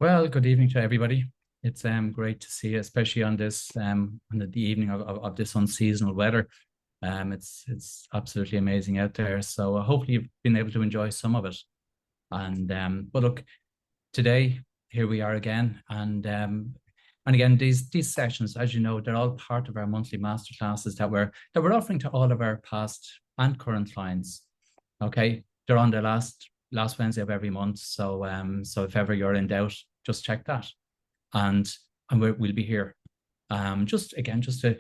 Well, good evening to everybody. It's great to see you, especially on this on the evening of this unseasonal weather. It's absolutely amazing out there. So hopefully you've been able to enjoy some of it. And but look, today here we are again, and again these sessions, as you know, they're all part of our monthly masterclasses that we're offering to all of our past and current clients. Okay, they're on the last Wednesday of every month. So if ever you're in doubt, just check that, and we'll be here. Just again, just to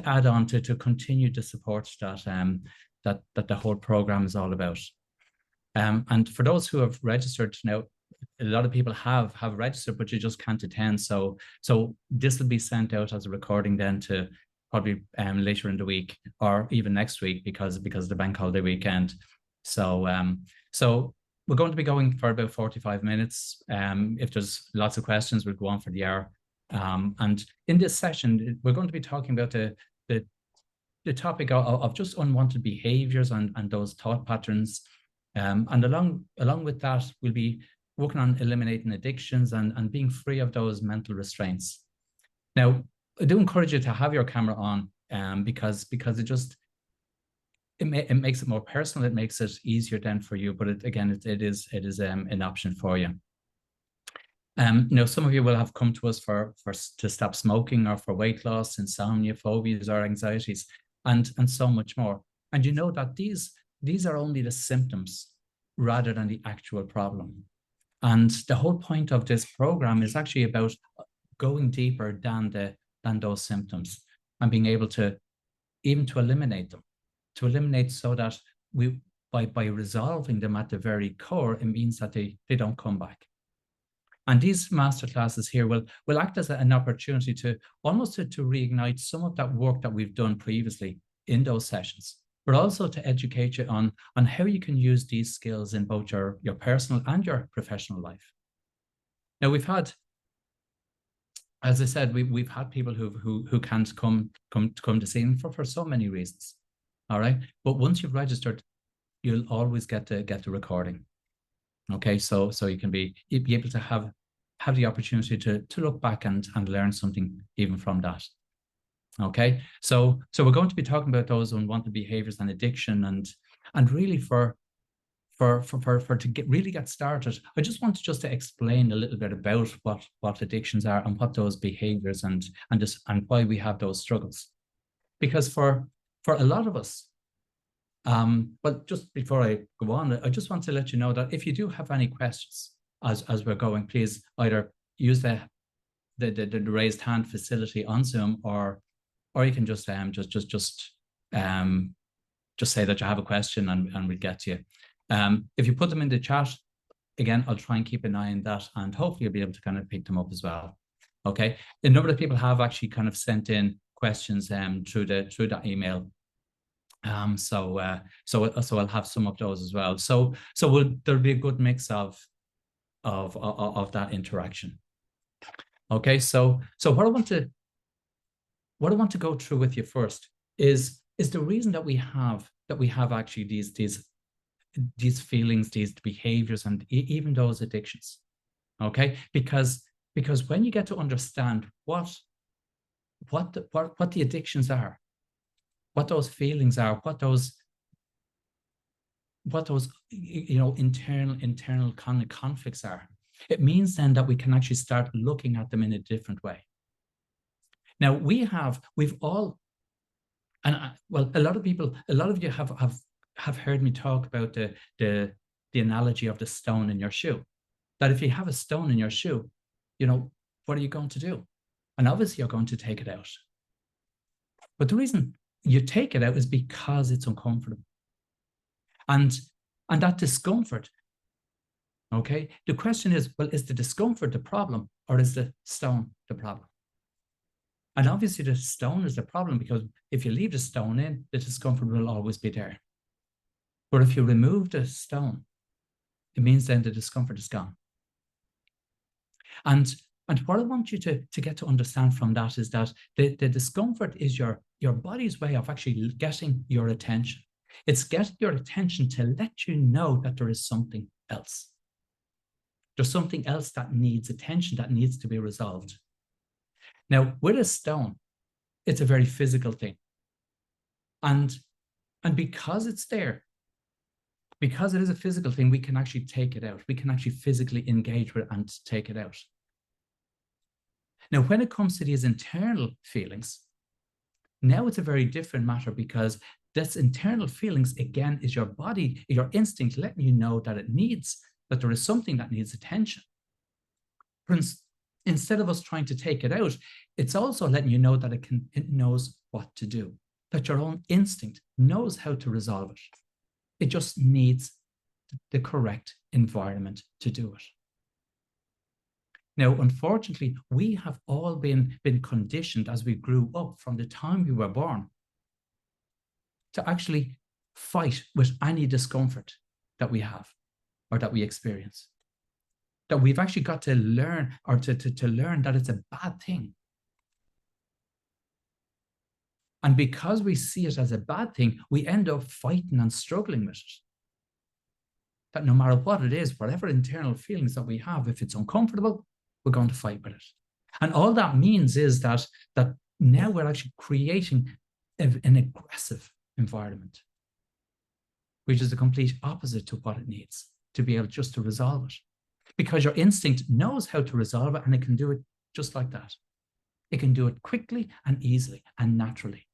add on to continue the support that the whole program is all about. And for those who have registered now, a lot of people have registered, but you just can't attend. So this will be sent out as a recording then to probably later in the week or even next week because of the bank holiday weekend. So we're going to be going for about 45 minutes. If there's lots of questions, we'll go on for the hour. And in this session, we're going to be talking about the topic of just unwanted behaviors and those thought patterns. And along with that, we'll be working on eliminating addictions and being free of those mental restraints. Now, I do encourage you to have your camera on because it makes it more personal. It makes it easier then for you. But it is an option for you. Now, some of you will have come to us to stop smoking or for weight loss, insomnia, phobias, or anxieties, and so much more. And you know that these are only the symptoms rather than the actual problem. And the whole point of this program is actually about going deeper than those symptoms and being able to even to eliminate them, so that by resolving them at the very core, it means that they don't come back. And these masterclasses here will act as an opportunity to almost to reignite some of that work that we've done previously in those sessions, but also to educate you on how you can use these skills in both your personal and your professional life. Now, we've had, as I said, we've had people who can't come to see them for so many reasons. All right, but once you've registered, you'll always get the recording. Okay, so you can be able to have the opportunity to look back and learn something even from that. Okay, so we're going to be talking about those unwanted behaviors and addiction, and really to really get started, I just want to explain a little bit about what addictions are and what those behaviors and why we have those struggles. Because for a lot of us, but just before I go on, I just want to let you know that if you do have any questions as we're going, please either use the raised hand facility on Zoom, or you can just say that you have a question and we'll get to you. If you put them in the chat, again, I'll try and keep an eye on that, and hopefully you'll be able to kind of pick them up as well. Okay, a number of people have actually kind of sent in questions through that email. So I'll have some of those as well. So there'll be a good mix of that interaction. Okay, so what I want to go through with you first is the reason that we have actually these feelings, these behaviors, and even those addictions. Okay, because when you get to understand what the addictions are, what those feelings are, what those internal kind of conflicts are, it means then that we can actually start looking at them in a different way. Now we've all, and a lot of you have heard me talk about the analogy of the stone in your shoe. That if you have a stone in your shoe, what are you going to do? And obviously you're going to take it out. But the reason you take it out is because it's uncomfortable. And that discomfort, okay, the question is, well, is the discomfort the problem, or is the stone the problem? And obviously the stone is the problem, because if you leave the stone in, the discomfort will always be there. But if you remove the stone, it means then the discomfort is gone. And what I want you to get to understand from that is that the discomfort is your body's way of actually getting your attention. It's getting your attention to let you know that there is something else. There's something else that needs attention, that needs to be resolved. Now, with a stone, it's a very physical thing. And because it's there, because it is a physical thing, we can actually take it out. We can actually physically engage with it and take it out. Now, when it comes to these internal feelings, now it's a very different matter, because this internal feelings, again, is your body, your instinct letting you know that that there is something that needs attention. Instead of us trying to take it out, it's also letting you know that it knows what to do, that your own instinct knows how to resolve it. It just needs the correct environment to do it. Now, unfortunately, we have all been conditioned as we grew up from the time we were born to actually fight with any discomfort that we have or that we experience. That we've actually got to learn, or to learn that it's a bad thing. And because we see it as a bad thing, we end up fighting and struggling with it. That no matter what it is, whatever internal feelings that we have, if it's uncomfortable, we're going to fight with it. And all that means is that now we're actually creating an aggressive environment, which is the complete opposite to what it needs to be able just to resolve it. Because your instinct knows how to resolve it, and it can do it just like that. It can do it quickly and easily and naturally.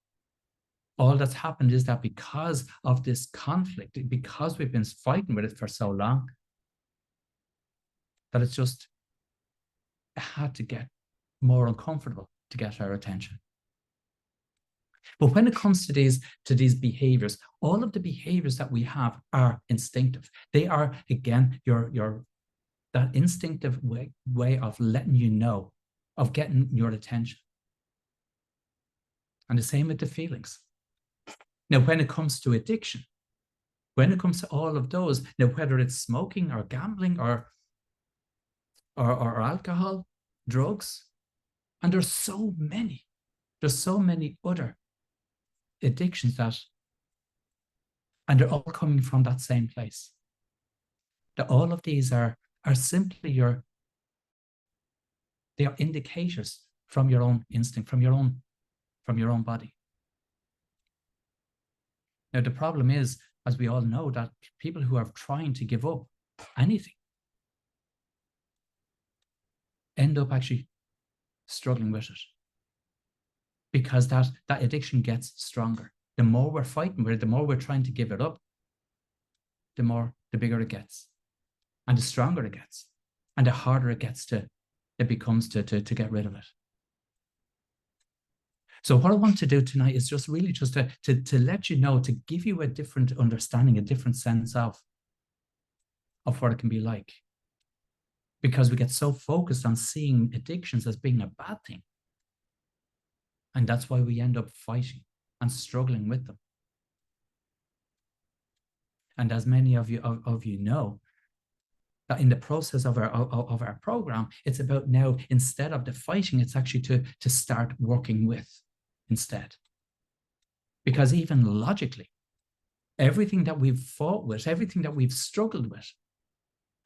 All that's happened is that because of this conflict, because we've been fighting with it for so long, that it's just had to get more uncomfortable to get our attention. But when it comes to these behaviors, all of the behaviors that we have are instinctive. They are, again, that instinctive way of letting you know, of getting your attention. And the same with the feelings. Now, when it comes to addiction, when it comes to all of those, now whether it's smoking or gambling or alcohol, drugs, and there's so many other addictions and they're all coming from that same place. That all of these are simply they are indicators from your own instinct, from your own body. Now, the problem is, as we all know, that people who are trying to give up anything end up actually struggling with it, because that addiction gets stronger. The more we're fighting with it, the more we're trying to give it up, the bigger it gets, and the stronger it gets, and the harder it becomes to get rid of it. So what I want to do tonight is just really just to let you know, to give you a different understanding, a different sense of what it can be like. Because we get so focused on seeing addictions as being a bad thing. And that's why we end up fighting and struggling with them. And as many of you know, that in the process of our program, it's about now, instead of the fighting, it's actually to start working with instead. Because even logically, everything that we've fought with, everything that we've struggled with,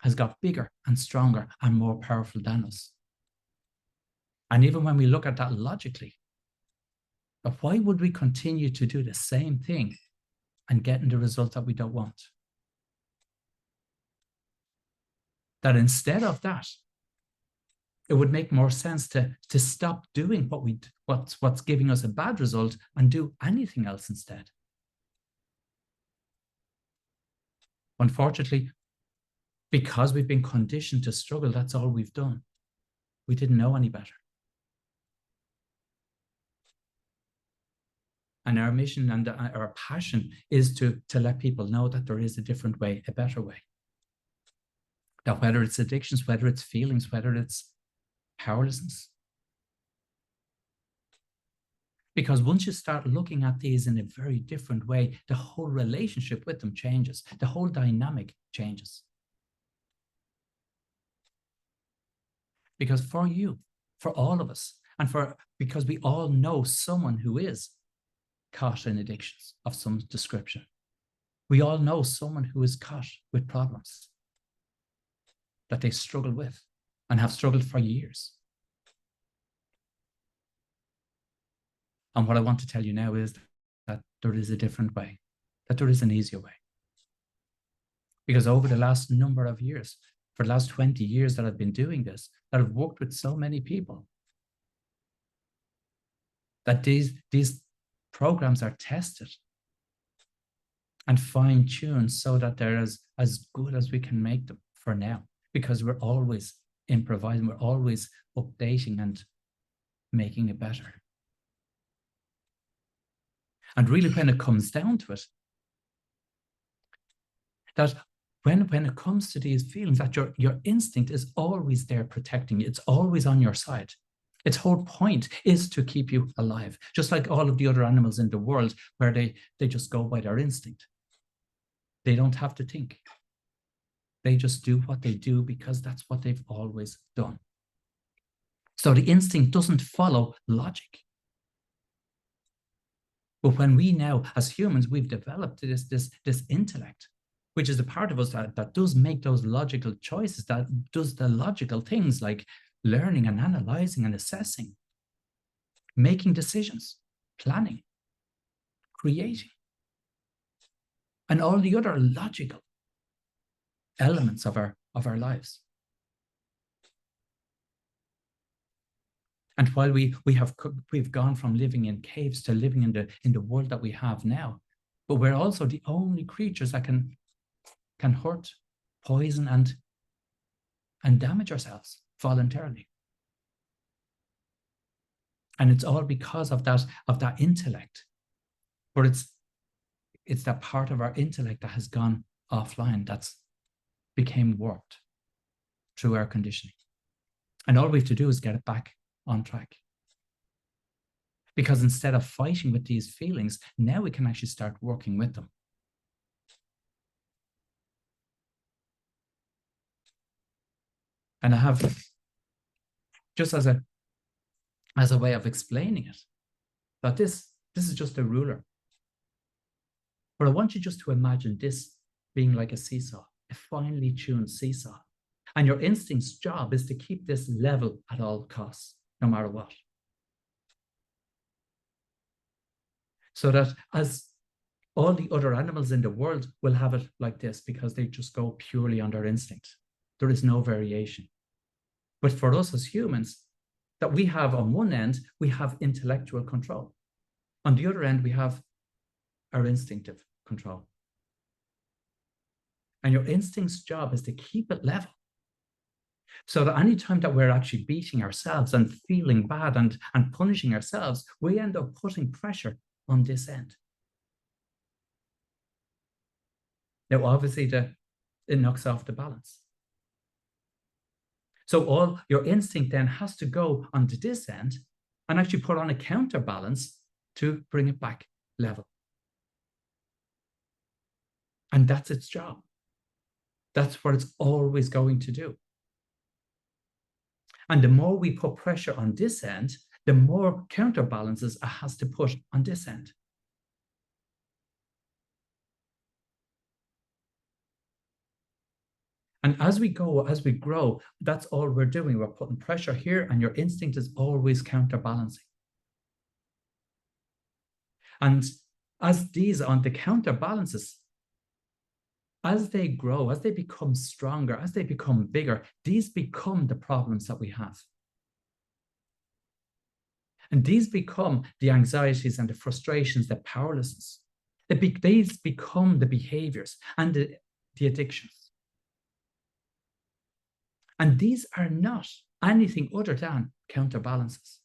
has got bigger and stronger and more powerful than us. And even when we look at that logically, why would we continue to do the same thing and getting the result that we don't want? That instead of that, it would make more sense to stop doing what's giving us a bad result and do anything else instead. Unfortunately, because we've been conditioned to struggle, that's all we've done. We didn't know any better. And our mission and our passion is to let people know that there is a different way, a better way. That whether it's addictions, whether it's feelings, whether it's powerlessness. Because once you start looking at these in a very different way, the whole relationship with them changes. The whole dynamic changes. Because for you, for all of us, and because we all know someone who is caught in addictions of some description. We all know someone who is caught with problems. that they struggle with and have struggled for years. And what I want to tell you now is that there is a different way, that there is an easier way. Because over the last number of years, for the last 20 years that I've been doing this, that I've worked with so many people, that these programs are tested and fine-tuned so that they're as good as we can make them for now, because we're always improvising, we're always updating and making it better. And really, when it comes down to it, that when it comes to these feelings, that your instinct is always there protecting you. It's always on your side. Its whole point is to keep you alive, just like all of the other animals in the world, where they just go by their instinct. They don't have to think. They just do what they do because that's what they've always done. So the instinct doesn't follow logic. But when we now, as humans, we've developed this intellect, which is a part of us that does make those logical choices, that does the logical things like learning and analyzing and assessing, making decisions, planning, creating, and all the other logical elements of our lives. And while we've gone from living in caves to living in the world that we have now, but we're also the only creatures that can hurt, poison, and damage ourselves voluntarily. And it's all because of that intellect. But it's that part of our intellect that has gone offline, that's became warped through our conditioning. And all we have to do is get it back on track. Because instead of fighting with these feelings, now we can actually start working with them. And I have, just as a way of explaining it, that this is just a ruler. But I want you just to imagine this being like a seesaw, a finely tuned seesaw. And your instinct's job is to keep this level at all costs, no matter what. So that as all the other animals in the world will have it like this, because they just go purely on their instinct. There is no variation. But for us as humans, that we have on one end, we have intellectual control. On the other end, we have our instinctive control. And your instinct's job is to keep it level. So that any time that we're actually beating ourselves and feeling bad and punishing ourselves, we end up putting pressure on this end. Now, obviously, it knocks off the balance. So all your instinct then has to go onto this end and actually put on a counterbalance to bring it back level. And that's its job. That's what it's always going to do. And the more we put pressure on this end, the more counterbalances it has to put on this end. And as we grow, that's all we're doing. We're putting pressure here, and your instinct is always counterbalancing. And as these on the counterbalances, as they grow, as they become stronger, as they become bigger, these become the problems that we have. And these become the anxieties and the frustrations, the powerlessness. These become the behaviors and the addictions. And these are not anything other than counterbalances.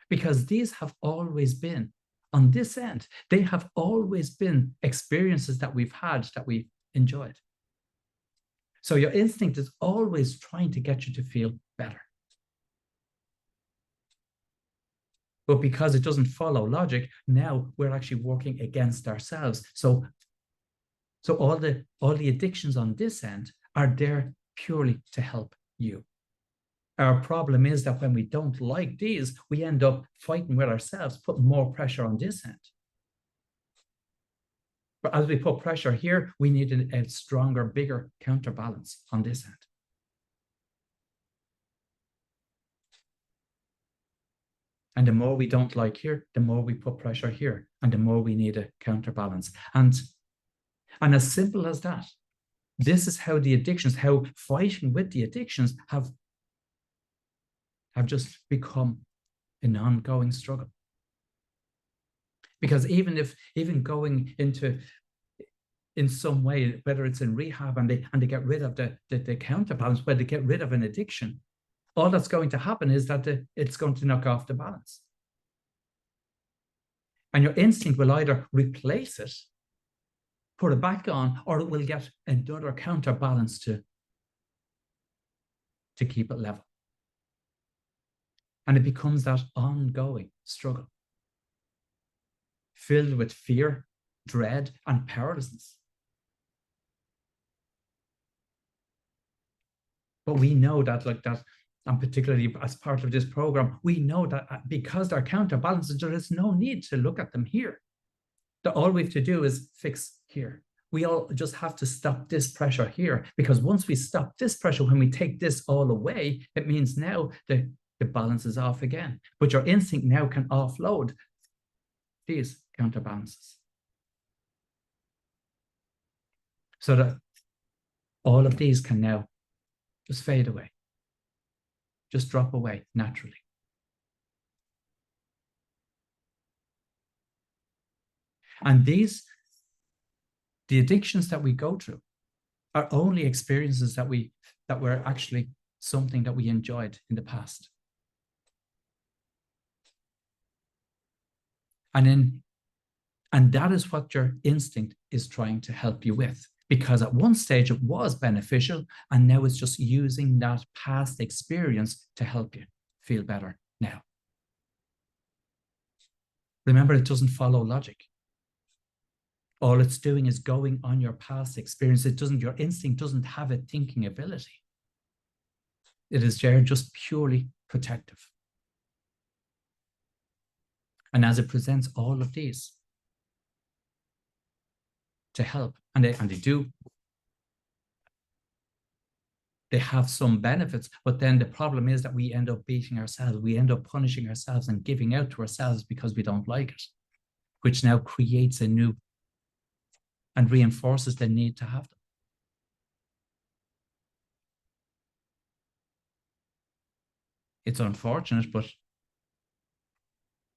Because these have always been, on this end, they have always been experiences that we've had, that we've enjoyed. So your instinct is always trying to get you to feel better. But because it doesn't follow logic, now we're actually working against ourselves. So all the addictions on this end are there purely to help you. Our problem is that when we don't like these, we end up fighting with ourselves, putting more pressure on this end. But as we put pressure here, we need a stronger, bigger counterbalance on this end. And the more we don't like here, the more we put pressure here, and the more we need a counterbalance. And as simple as that, this is how the addictions, how fighting with the addictions have just become an ongoing struggle. Because even going into, in some way, whether it's in rehab and they get rid of the counterbalance, where they get rid of an addiction, all that's going to happen is that it's going to knock off the balance. And your instinct will either replace it, put it back on, or it will get another counterbalance to keep it level. And it becomes that ongoing struggle, filled with fear, dread, and powerlessness. But we know that, like that, and particularly as part of this program, we know that because they're counterbalances, there is no need to look at them here. That all we have to do is fix here. We all just have to stop this pressure here, because once we stop this pressure, when we take this all away, it means now the balance is off again. But your instinct now can offload these counterbalances, so that all of these can now just fade away, just drop away naturally. And the addictions that we go through are only experiences that were actually something that we enjoyed in the past. And that is what your instinct is trying to help you with. Because at one stage it was beneficial, and now it's just using that past experience to help you feel better now. Remember, it doesn't follow logic. All it's doing is going on your past experience. Your instinct doesn't have a thinking ability. It is there just purely protective. And as it presents all of these to help, and they have some benefits, but then the problem is that we end up beating ourselves. We end up punishing ourselves and giving out to ourselves because we don't like it, which now creates a new and reinforces the need to have them. It's unfortunate, but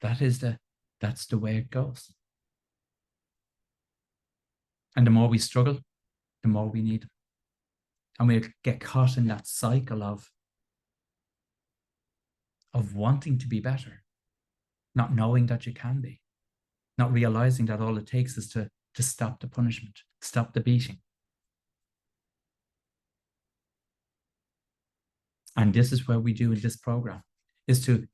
that's the way it goes. And the more we struggle, the more we need them. And we get caught in that cycle of wanting to be better, not knowing that you can be, not realizing that all it takes is to stop the punishment, stop the beating. And this is what we do in this program, is to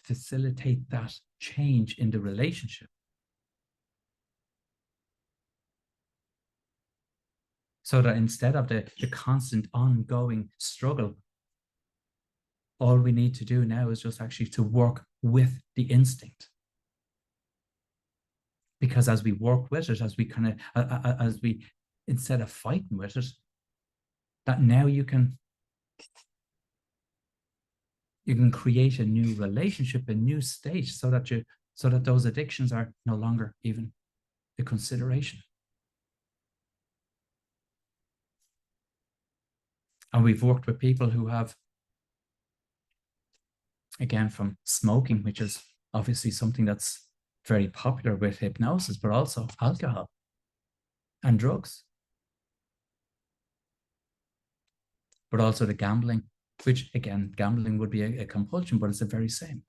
facilitate that change in the relationship. So that instead of the constant ongoing struggle, all we need to do now is just actually to work with the instinct. Because as we work with it, as we instead of fighting with it, that now you can create a new relationship, a new state, so that those addictions are no longer even a consideration. And we've worked with people who have, again, from smoking, which is obviously something that's very popular with hypnosis, but also alcohol and drugs. But also the gambling, which, again, gambling would be a compulsion, but it's the very same.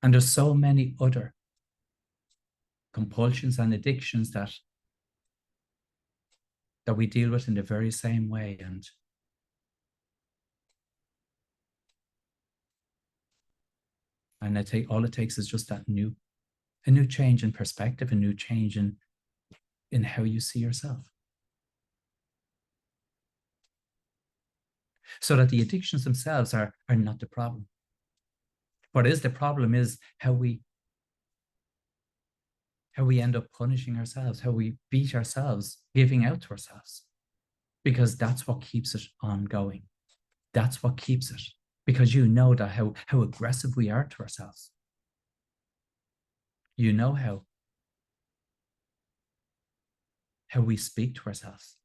And there's so many other compulsions and addictions that we deal with in the very same way. And all it takes is just that a new change in perspective, a new change in how you see yourself. So that the addictions themselves are not the problem. What is the problem is how we how we end up punishing ourselves, how we beat ourselves, giving out to ourselves, because that's what keeps it ongoing. That's what keeps it, because you know that how aggressive we are to ourselves. You know how we speak to ourselves.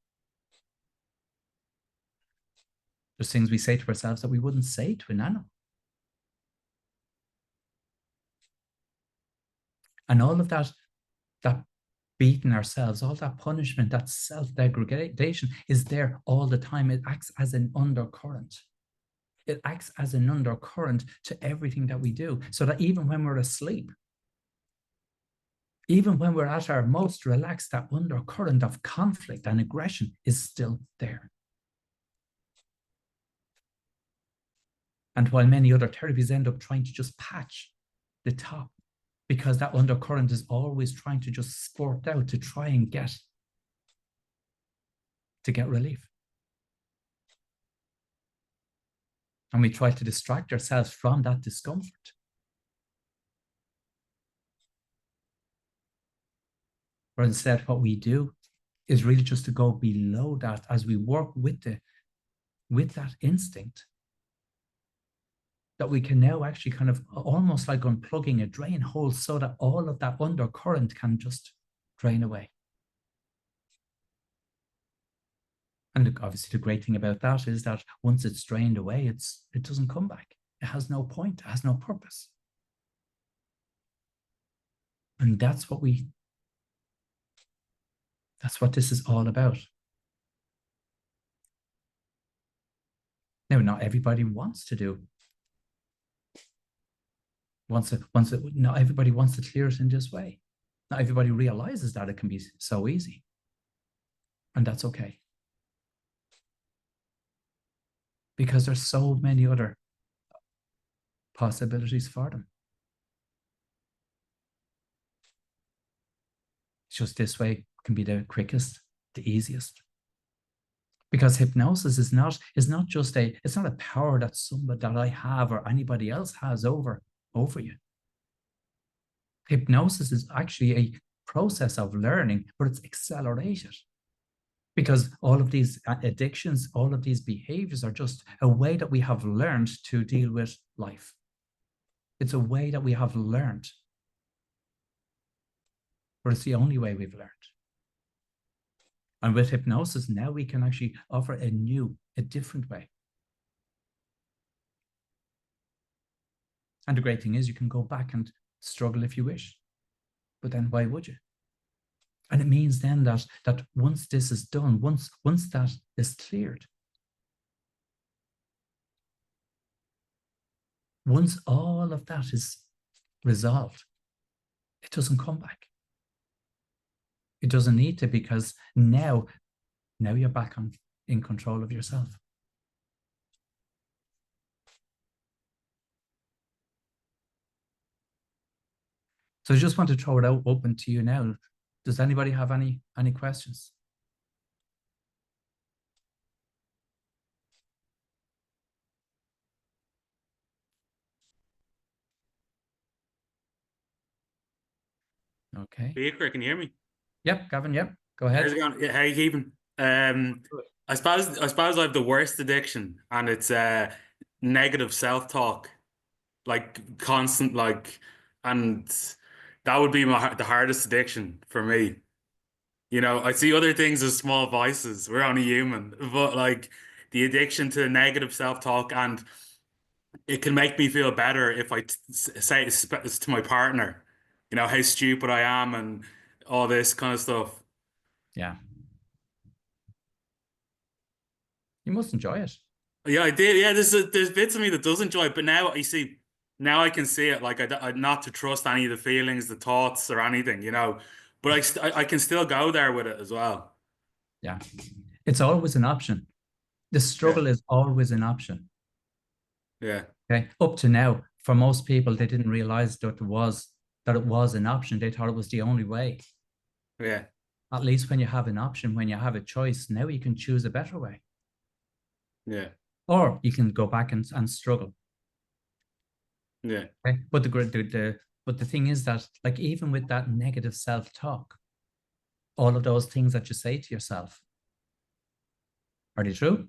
There's things we say to ourselves that we wouldn't say to an animal. And all of that beating ourselves, all that punishment, that self-degradation is there all the time. It acts as an undercurrent. It acts as an undercurrent to everything that we do, so that even when we're asleep, even when we're at our most relaxed, that undercurrent of conflict and aggression is still there. And while many other therapies end up trying to just patch the top, because that undercurrent is always trying to just spurt out to try and get relief. And we try to distract ourselves from that discomfort. But instead, what we do is really just to go below that as we work with that instinct, that we can now actually kind of almost like unplugging a drain hole, so that all of that undercurrent can just drain away. And obviously the great thing about that is that once it's drained away, it doesn't come back. It has no point, it has no purpose. And that's what this is all about. Now, not everybody wants to do. Not everybody wants to clear it in this way. Not everybody realizes that it can be so easy. And that's okay. Because there's so many other possibilities for them. It's just this way can be the quickest, the easiest. Because hypnosis is not just it's not a power that I have or anybody else has over you. Hypnosis is actually a process of learning, but it's accelerated. Because all of these addictions, all of these behaviors are just a way that we have learned to deal with life. It's a way that we have learned. But it's the only way we've learned. And with hypnosis, now we can actually offer a different way. And the great thing is you can go back and struggle if you wish. But then why would you? And it means then that once this is done, once that is cleared, once all of that is resolved, it doesn't come back. It doesn't need to, because now you're back in control of yourself. So I just want to throw it out open to you now. Does anybody have any questions? Okay. Fiachra, can you hear me? Yep, Gavin, yep. Go ahead. How's it going? How are you keeping? I suppose I have the worst addiction, and it's negative self-talk, like constant, and that would be the hardest addiction for me. You know, I see other things as small vices. We're only human, but like the addiction to negative self-talk, and it can make me feel better if I say it to my partner, you know, how stupid I am and all this kind of stuff. Yeah. You must enjoy it. Yeah, I did. Yeah, there's bits of me that does enjoy it, but now you see, now I can see it. Like I not to trust any of the feelings, the thoughts, or anything, you know. But I can still go there with it as well. Yeah, it's always an option. The struggle is always an option. Yeah. Okay. Up to now, for most people, they didn't realize that it was an option. They thought it was the only way. Yeah. At least when you have an option, when you have a choice, now you can choose a better way. Yeah. Or you can go back and struggle. Yeah. Okay. But the But the thing is that, like, even with that negative self-talk, all of those things that you say to yourself, are they true?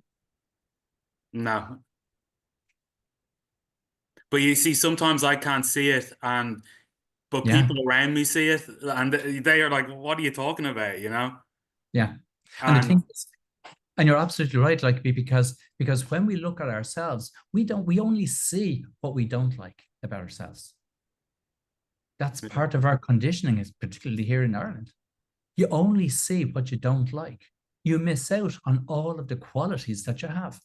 No. But you see, sometimes I can't see it, but Yeah, people around me see it, and they are like, "What are you talking about?" yeah. And the And thing is, and you're absolutely right, like, because when we look at ourselves, we only see what we don't like about ourselves. That's part of our conditioning, is particularly here in Ireland. You only see what you don't like. You miss out on all of the qualities that you have.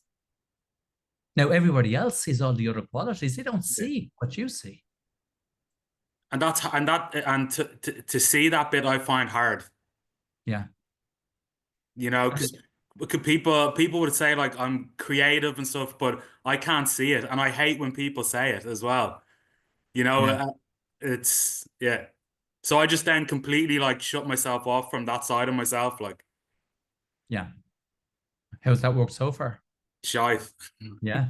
Now, everybody else sees all the other qualities. They don't yeah. see what you see. To see that bit, I find hard, Yeah. because people would say like I'm creative and stuff, but I can't see it, and I hate when people say it as well. You know, Yeah. uh, it's yeah. So I just then completely like shut myself off from that side of myself, like Yeah. How's that worked so far? shy. Yeah.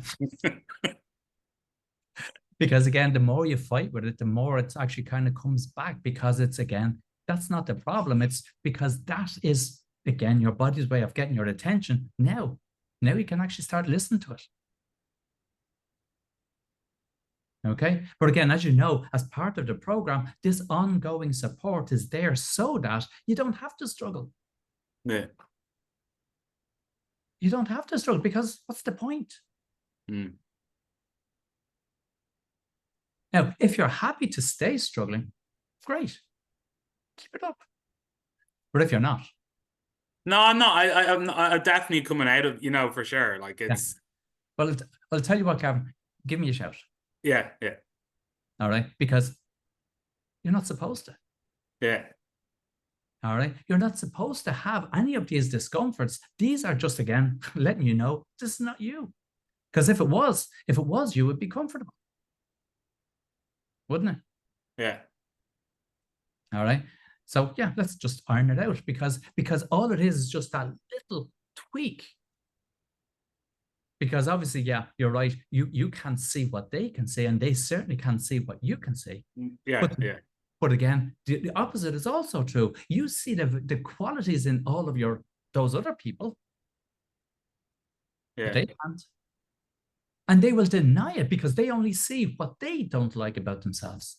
Because again, the more you fight with it, the more it actually kind of comes back, because it's, again, that's not the problem. It's because that is, again, your body's way of getting your attention. Now you can actually start listening to it. Okay. But again, as you know, as part of the program, this ongoing support is there so that you don't have to struggle. Yeah. You don't have to struggle, because what's the point? Mm. Now, if you're happy to stay struggling, great, keep it up. But if you're not, No, I'm not. I'm definitely coming out of, for sure. Like yeah. it's, Well, I'll tell you what, Gavin, give me a shout. yeah, yeah, All right. Because you're not supposed to. yeah, All right. You're not supposed to have any of these discomforts. These are just, again, letting you know this is not you. Because if it was you, would be comfortable, wouldn't it? yeah, All right. So yeah, let's just iron it out, because all it is just that little tweak. Because obviously, yeah, you're right. You can't see what they can see, and they certainly can't see what you can see. yeah, But yeah, but again, the opposite is also true. You see the qualities in all of those other people, but yeah, they can't. And they will deny it because they only see what they don't like about themselves.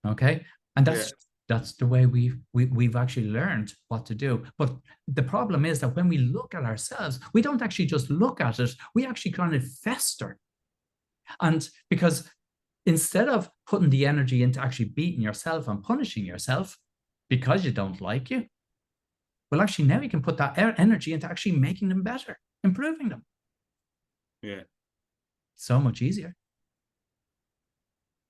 Okay. And yeah, that's the way we've actually learned what to do. But the problem is that when we look at ourselves, we don't actually just look at it, we actually kind of fester. And because instead of putting the energy into actually beating yourself and punishing yourself because you don't like you, well, actually, now you can put that energy into actually making them better, improving them. yeah, So much easier.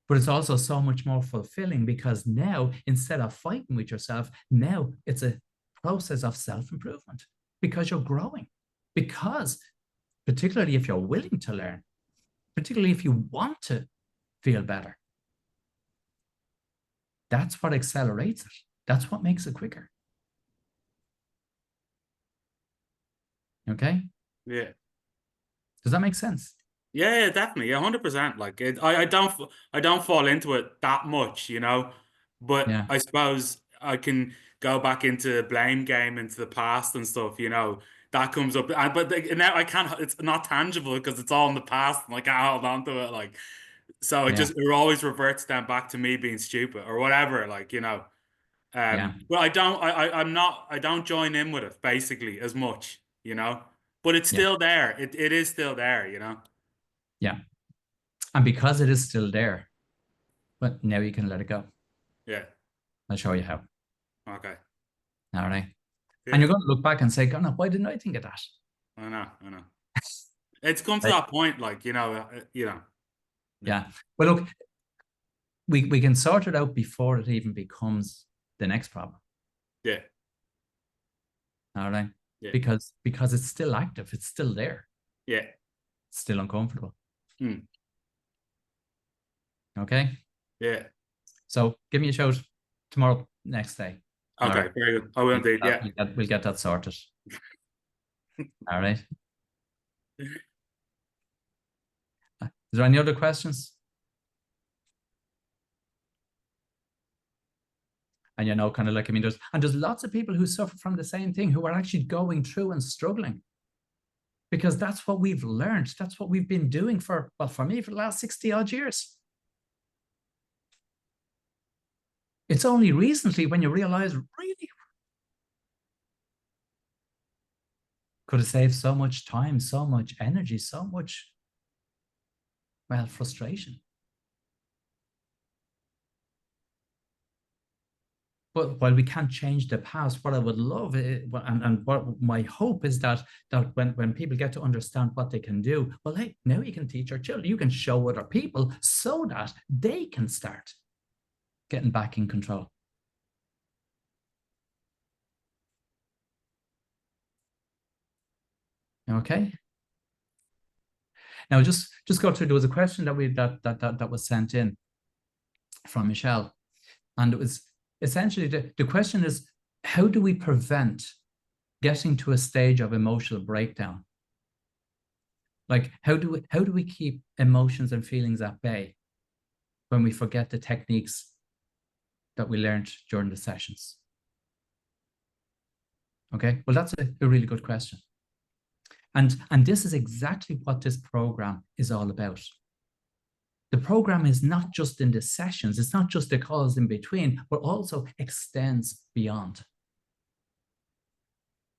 But it's also so much more fulfilling, because now, instead of fighting with yourself, now it's a process of self-improvement, because you're growing. Because, particularly if you're willing to learn, particularly if you want to feel better, that's what accelerates it. That's what makes it quicker. Okay? yeah. Does that make sense? Yeah, definitely, 100%. Like I don't fall into it that much, but Yeah. I suppose I can go back into blame game into the past and stuff, that comes up. But now I can't. It's not tangible because it's all in the past, and I can't hold on to it. Like so, Yeah. it always reverts then back to me being stupid or whatever. Like Yeah. Well, I'm not. I don't join in with it basically as much, But it's Yeah. still there. It is still there, Yeah. And because it is still there, but now you can let it go. Yeah. I'll show you how. Okay. All right. And Yeah. you're going to look back and say, God, why didn't I think of that? I know. I know. It's come to Right. that point, like Yeah. Yeah. Well, look, we can sort it out before it even becomes the next problem. Yeah. All right. Yeah. Because it's still active, it's still there, Yeah. it's still uncomfortable. Mm. Okay. Yeah. So give me a shout tomorrow, next day. All Okay. right. Very good. I will indeed. Yeah. We'll get that sorted. All right. Is there any other questions? And kind of like, I mean, there's lots of people who suffer from the same thing, who are actually going through and struggling, because that's what we've learned. That's what we've been doing for me, for the last 60 odd years. It's only recently when you realize, really, could have saved so much time, so much energy, so much, well, frustration. But while we can't change the past, what I would love, and what my hope is that when people get to understand what they can do, well, hey, now you can teach our children, you can show other people, so that they can start getting back in control. Okay. Now just go through. There was a question that was sent in from Michelle, and it was essentially the question is, how do we prevent getting to a stage of emotional breakdown? Like, how do we keep emotions and feelings at bay when we forget the techniques that we learned during the sessions? Okay, well, that's a really good question. And this is exactly what this program is all about. The program is not just in the sessions, it's not just the calls in between, but also extends beyond.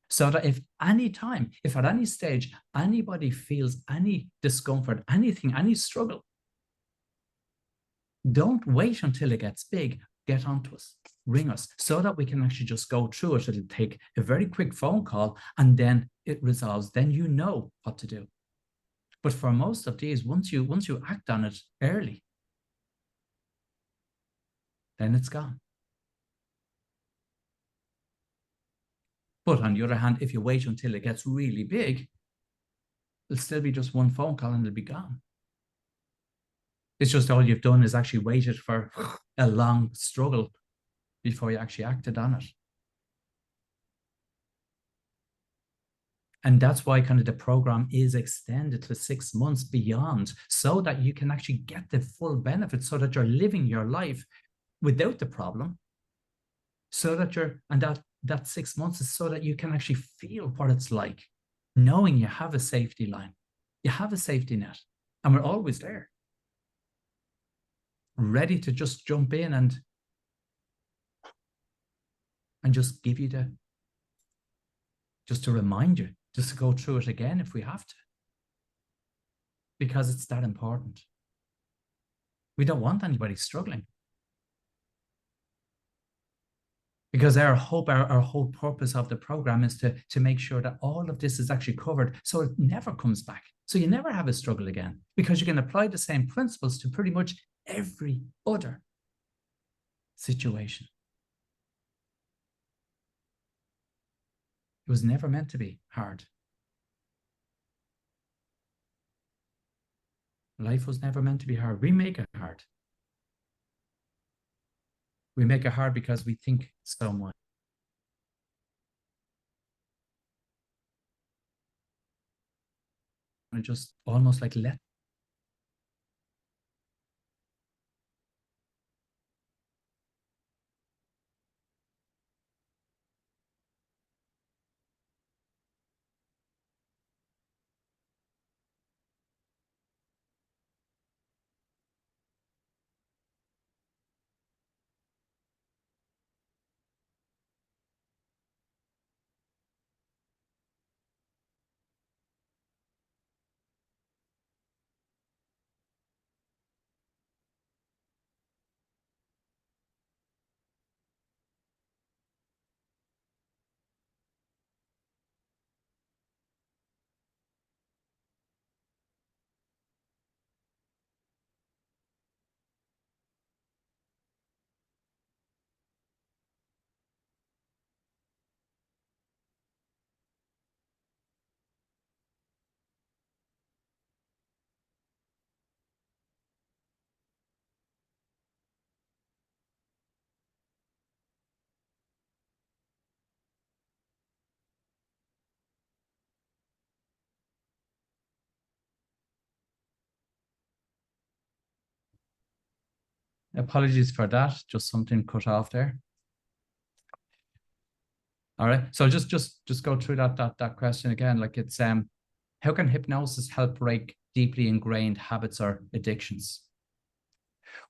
So that if at any stage, anybody feels any discomfort, anything, any struggle, don't wait until it gets big. Get onto us, ring us, so that we can actually just go through it. It'll take a very quick phone call, and then it resolves. Then you know what to do. But for most of these, once you act on it early, then it's gone. But on the other hand, if you wait until it gets really big, it'll still be just one phone call and it'll be gone. It's just all you've done is actually waited for a long struggle before you actually acted on it. And that's why kind of the program is extended to 6 months beyond, so that you can actually get the full benefit, so that you're living your life without the problem, so that that 6 months is so that you can actually feel what it's like, knowing you have a safety line, you have a safety net, and we're always there, ready to just jump in and just give you just to remind you, just to go through it again if we have to, because it's that important. We don't want anybody struggling. Because our hope, our whole purpose of the program is to make sure that all of this is actually covered, so it never comes back. So you never have a struggle again, because you can apply the same principles to pretty much every other situation. It was never meant to be hard. Life was never meant to be hard. We make it hard. We make it hard because we think so much. And just almost like let Apologies for that. Just something cut off there. All right. So just go through that question again. Like it's how can hypnosis help break deeply ingrained habits or addictions?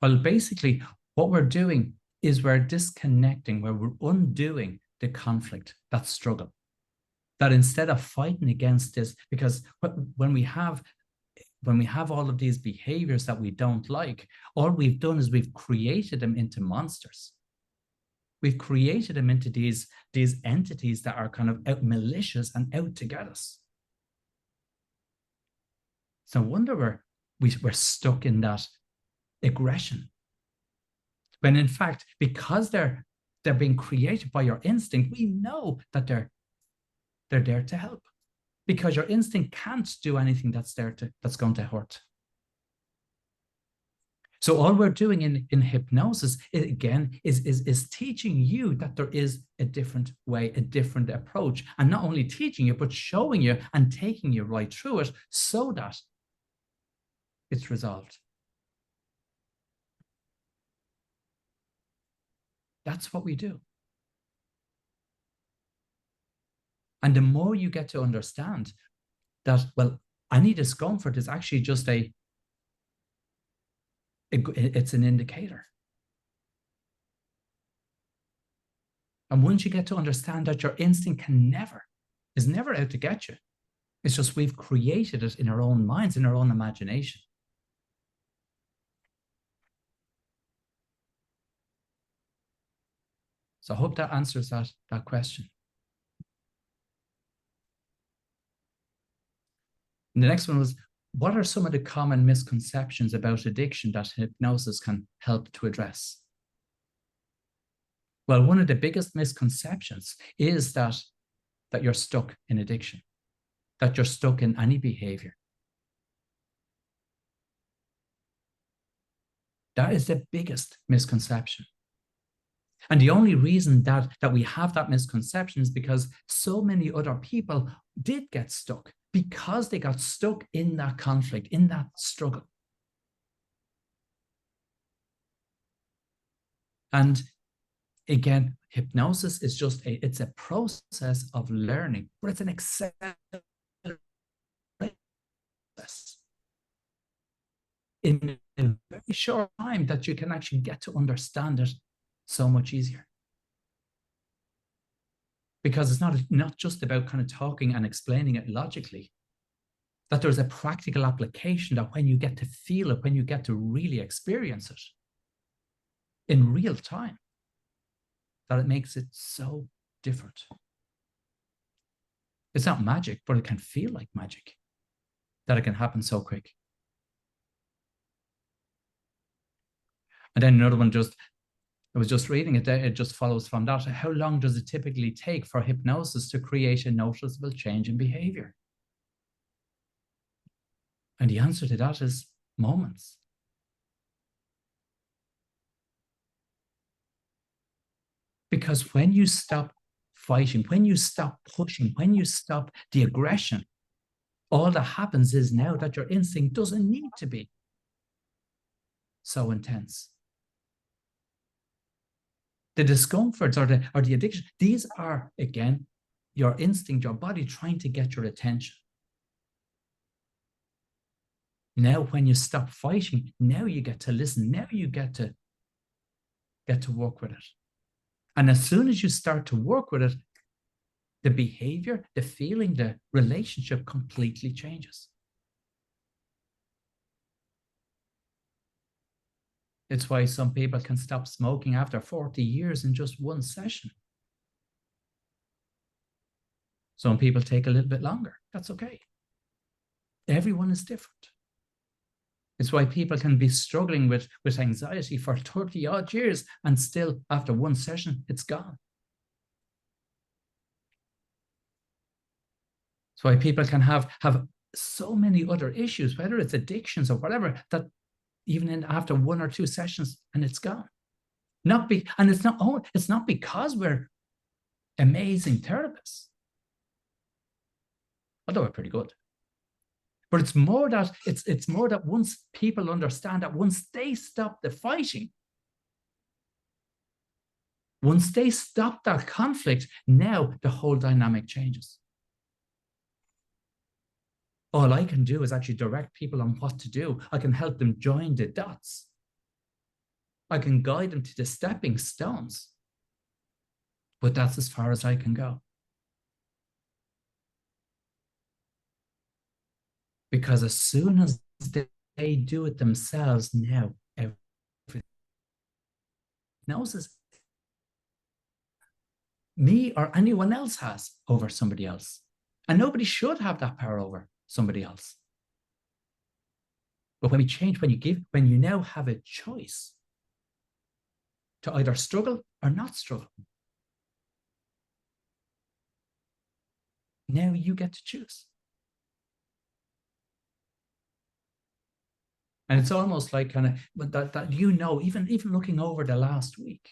Well, basically, what we're doing is we're disconnecting, where we're undoing the conflict, that struggle. That instead of fighting against this, because when we have all of these behaviors that we don't like, all we've done is we've created them into monsters. We've created them into these entities that are kind of out malicious and out to get us. So no wonder we're stuck in that aggression. When in fact, because they're being created by your instinct, we know that they're there to help. Because your instinct can't do anything that's going to hurt. So all we're doing in hypnosis, again, is teaching you that there is a different way, a different approach. And not only teaching you, but showing you and taking you right through it so that it's resolved. That's what we do. And the more you get to understand that, well, any discomfort is actually just it's an indicator. And once you get to understand that your instinct is never out to get you. It's just we've created it in our own minds, in our own imagination. So I hope that answers that question. And the next one was, what are some of the common misconceptions about addiction that hypnosis can help to address? Well, one of the biggest misconceptions is that you're stuck in addiction, that you're stuck in any behavior. That is the biggest misconception. And the only reason that we have that misconception is because so many other people did get stuck, because they got stuck in that conflict, in that struggle. And again, hypnosis is just it's a process of learning, but it's an accelerated process in a very short time that you can actually get to understand it so much easier. Because it's not just about kind of talking and explaining it logically, that there's a practical application that when you get to feel it, when you get to really experience it in real time, that it makes it so different. It's not magic, but it can feel like magic, that it can happen so quick. And then another one, I was just reading it, it just follows from that. How long does it typically take for hypnosis to create a noticeable change in behavior? And the answer to that is moments. Because when you stop fighting, when you stop pushing, when you stop the aggression, all that happens is now that your instinct doesn't need to be so intense. The discomforts or the addiction, these are, again, your instinct, your body trying to get your attention. Now, when you stop fighting, now you get to listen. Now you get to work with it. And as soon as you start to work with it, the behavior, the feeling, the relationship completely changes. It's why some people can stop smoking after 40 years in just one session. Some people take a little bit longer. That's okay. Everyone is different. It's why people can be struggling with anxiety for 30 odd years and still after one session, it's gone. It's why people can have so many other issues, whether it's addictions or whatever, that even after one or two sessions and it's gone. It's not because we're amazing therapists, although we're pretty good. But it's more that once people understand that once they stop the fighting, Once they stop that conflict, now the whole dynamic changes. All I can do is actually direct people on what to do. I can help them join the dots. I can guide them to the stepping stones. But that's as far as I can go. Because as soon as they do it themselves, now everything knows me or anyone else has over somebody else. And nobody should have that power over somebody else. But when we change, when you now have a choice to either struggle or not struggle, now you get to choose. And it's almost like kind of that even looking over the last week.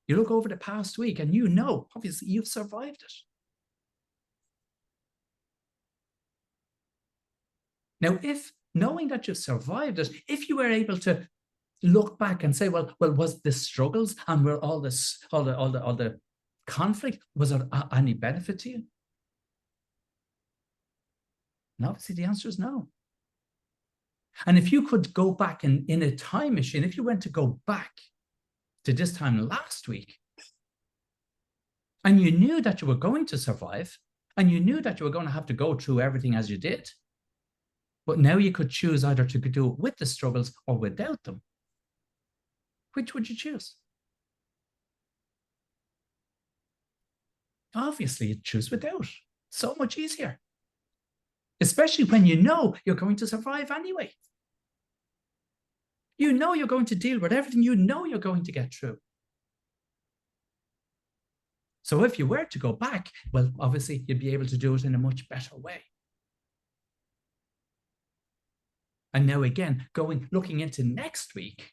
You look over the past week and obviously you've survived it. Now, if knowing that you've survived it, if you were able to look back and say, well, was the struggles and were all the conflict, was there any benefit to you? And obviously the answer is no. And if you could go back in a time machine, if you went to go back to this time last week, and you knew that you were going to survive, and you knew that you were going to have to go through everything as you did, but now you could choose either to do it with the struggles or without them, which would you choose? Obviously, you'd choose without. So much easier. Especially when you know you're going to survive anyway. You know you're going to deal with everything. You know you're going to get through. So if you were to go back, well, obviously, you'd be able to do it in a much better way. And now again, looking into next week.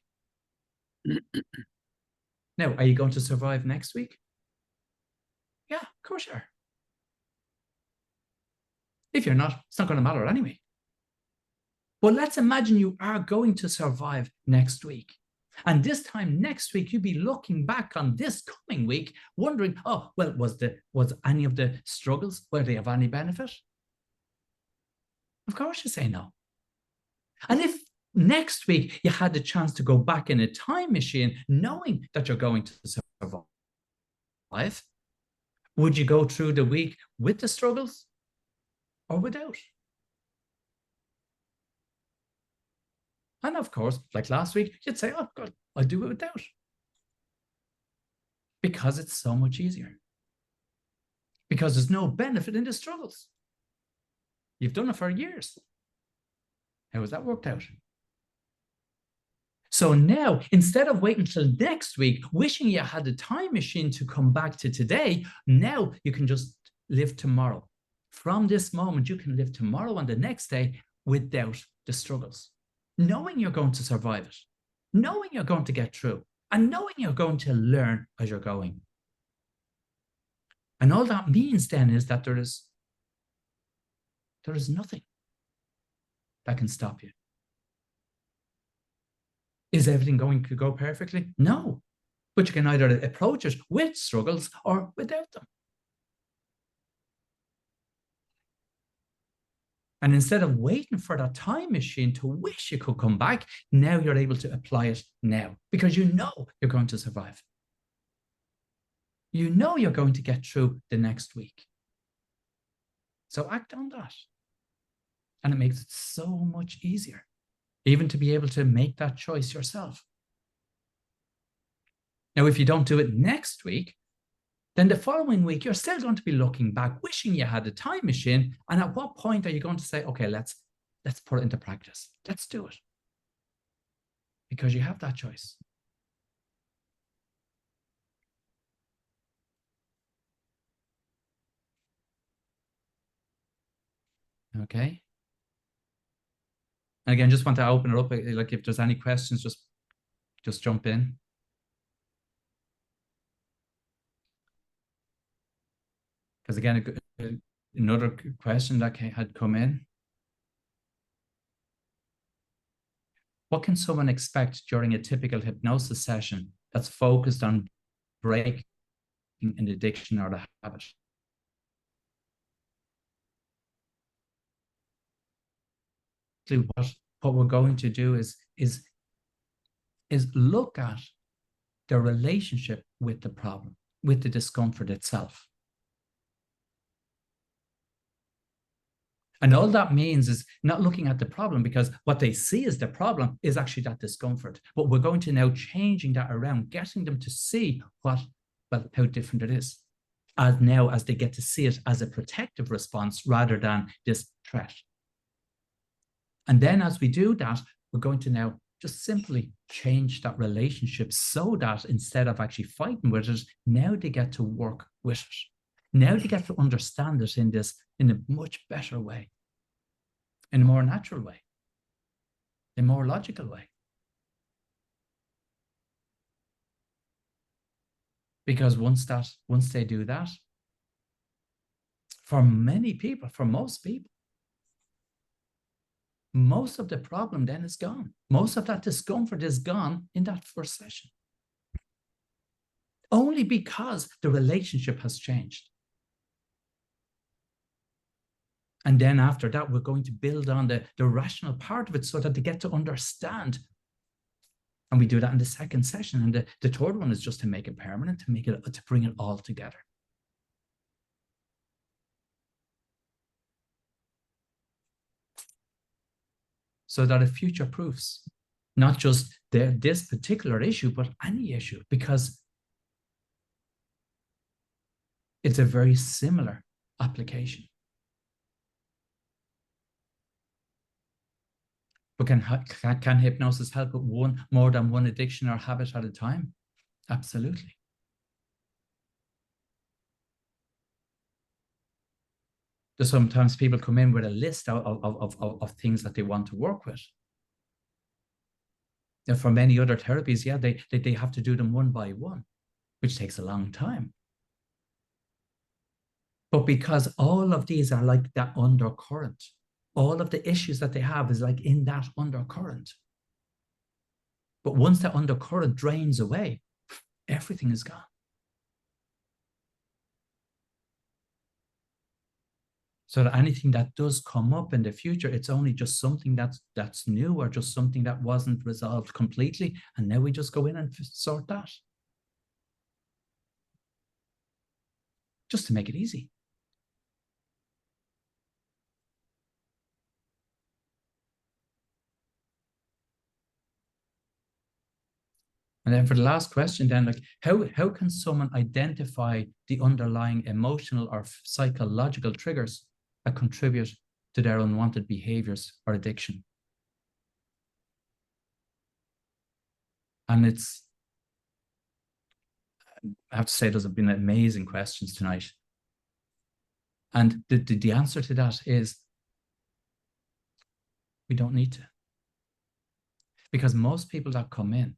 Now, are you going to survive next week? Yeah, of course you are. If you're not, it's not going to matter anyway. But let's imagine you are going to survive next week. And this time next week, you'd be looking back on this coming week, wondering, oh, well, was any of the struggles, were they of any benefit? Of course you say no. And if next week you had the chance to go back in a time machine, knowing that you're going to survive, would you go through the week with the struggles or without? And of course, like last week, you'd say, oh, God, I'll do it without. Because it's so much easier. Because there's no benefit in the struggles. You've done it for years. How has that worked out? So now, instead of waiting until next week, wishing you had a time machine to come back to today, now you can just live tomorrow. From this moment, you can live tomorrow and the next day without the struggles. Knowing you're going to survive it, knowing you're going to get through, and knowing you're going to learn as you're going. And all that means then is that there is nothing that can stop you. Is everything going to go perfectly? No. But you can either approach it with struggles or without them. And instead of waiting for that time machine to wish you could come back, now you're able to apply it now because you know you're going to survive. You know you're going to get through the next week. So act on that. And it makes it so much easier, even to be able to make that choice yourself. Now, if you don't do it next week, then the following week, you're still going to be looking back, wishing you had a time machine. And at what point are you going to say, okay, let's put it into practice. Let's do it. Because you have that choice. Okay. And again, just want to open it up. Like if there's any questions, just jump in. Because again, another question that had come in. What can someone expect during a typical hypnosis session that's focused on breaking an addiction or the habit. What we're going to do is look at the relationship with the problem, with the discomfort itself. And all that means is not looking at the problem, because what they see as the problem is actually that discomfort. But we're going to now changing that around, getting them to see how different it is. As they get to see it as a protective response rather than this threat. And then as we do that, we're going to now just simply change that relationship so that instead of actually fighting with it, now they get to work with it. Now they get to understand it in a much better way, in a more natural way, in a more logical way. Because once they do that, for many people, for most people, most of the problem then is gone. Most of that discomfort is gone in that first session. Only because the relationship has changed. And then after that, we're going to build on the rational part of it so that they get to understand. And we do that in the second session. And the third one is just to make it permanent, to bring it all together. So that it future-proofs not just this particular issue, but any issue, because it's a very similar application. But can hypnosis help with more than one addiction or habit at a time? Absolutely. There's sometimes people come in with a list of things that they want to work with. And for many other therapies, yeah, they have to do them one by one, which takes a long time. But because all of these are like that undercurrent, all of the issues that they have is like in that undercurrent. But once that undercurrent drains away, everything is gone. So that anything that does come up in the future, it's only just something that's new, or just something that wasn't resolved completely. And now we just go in and sort that. Just to make it easy. And then for the last question, then, like, how can someone identify the underlying emotional or psychological triggers that contribute to their unwanted behaviors or addiction? And I have to say, those have been amazing questions tonight. And the answer to that is we don't need to. Because most people that come in,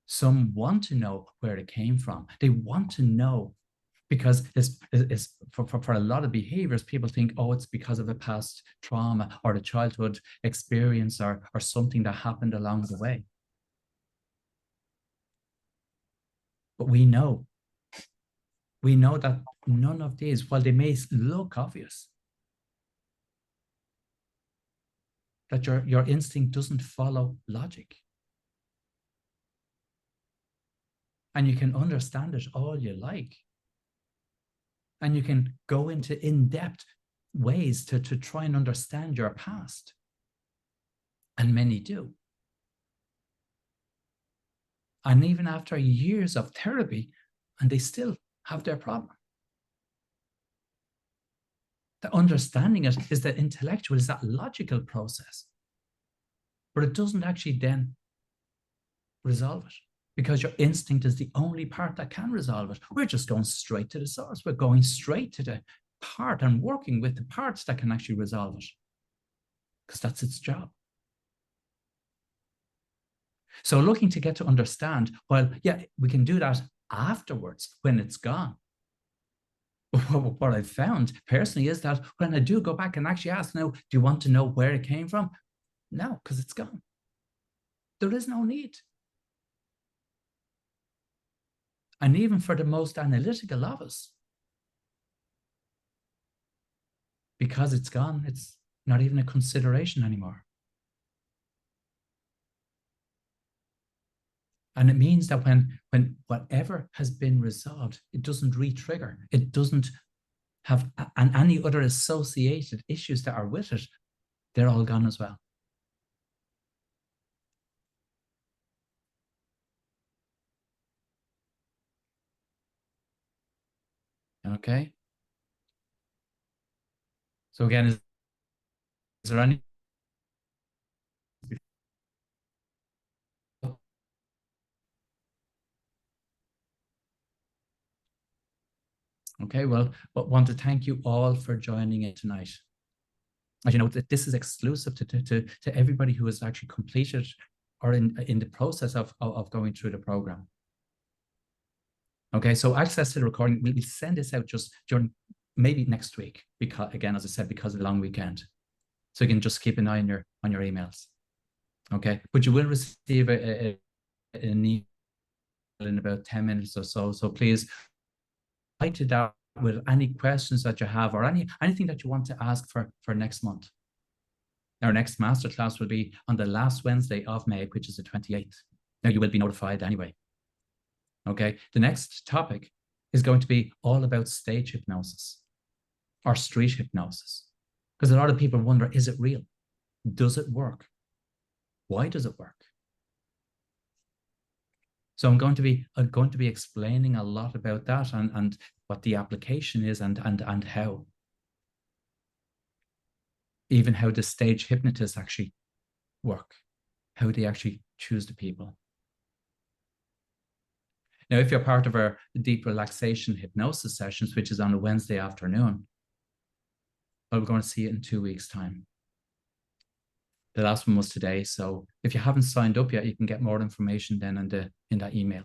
some want to know where it came from. They want to know, because it's for a lot of behaviors, people think, oh, it's because of a past trauma or a childhood experience or something that happened along the way. But we know that none of these, while they may look obvious, that your instinct doesn't follow logic. And you can understand it all you like. And you can go into in-depth ways to try and understand your past. And many do. And even after years of therapy, and they still have their problem. The understanding it is the intellectual, is that logical process. But it doesn't actually then resolve it, because your instinct is the only part that can resolve it. We're just going straight to the source. We're going straight to the part and working with the parts that can actually resolve it, because that's its job. So looking to get to understand, well, yeah, we can do that afterwards when it's gone. What I've found personally is that when I do go back and actually ask, now, do you want to know where it came from? No, because it's gone. There is no need. And even for the most analytical of us, because it's gone, it's not even a consideration anymore. And it means that when whatever has been resolved, it doesn't re-trigger. It doesn't have any other associated issues that are with it. They're all gone as well. Okay. So again, is there any? Okay, well, want to thank you all for joining in tonight. As you know, that this is exclusive to everybody who has actually completed or in the process of going through the program. Okay, so access to the recording, we'll send this out just during maybe next week, because again, as I said, because of the long weekend. So you can just keep an eye on your emails. Okay, but you will receive an email in about 10 minutes or so. So please write it down with any questions that you have, or anything that you want to ask for next month. Our next masterclass will be on the last Wednesday of May, which is the 28th. Now you will be notified anyway. Okay, the next topic is going to be all about stage hypnosis or street hypnosis. Because a lot of people wonder, is it real? Does it work? Why does it work? So I'm going to be explaining a lot about that and what the application is and how. Even how the stage hypnotists actually work, how they actually choose the people. Now, if you're part of our deep relaxation hypnosis sessions, which is on a Wednesday afternoon, well, we're going to see it in 2 weeks' time. The last one was today. So if you haven't signed up yet, you can get more information then in that email.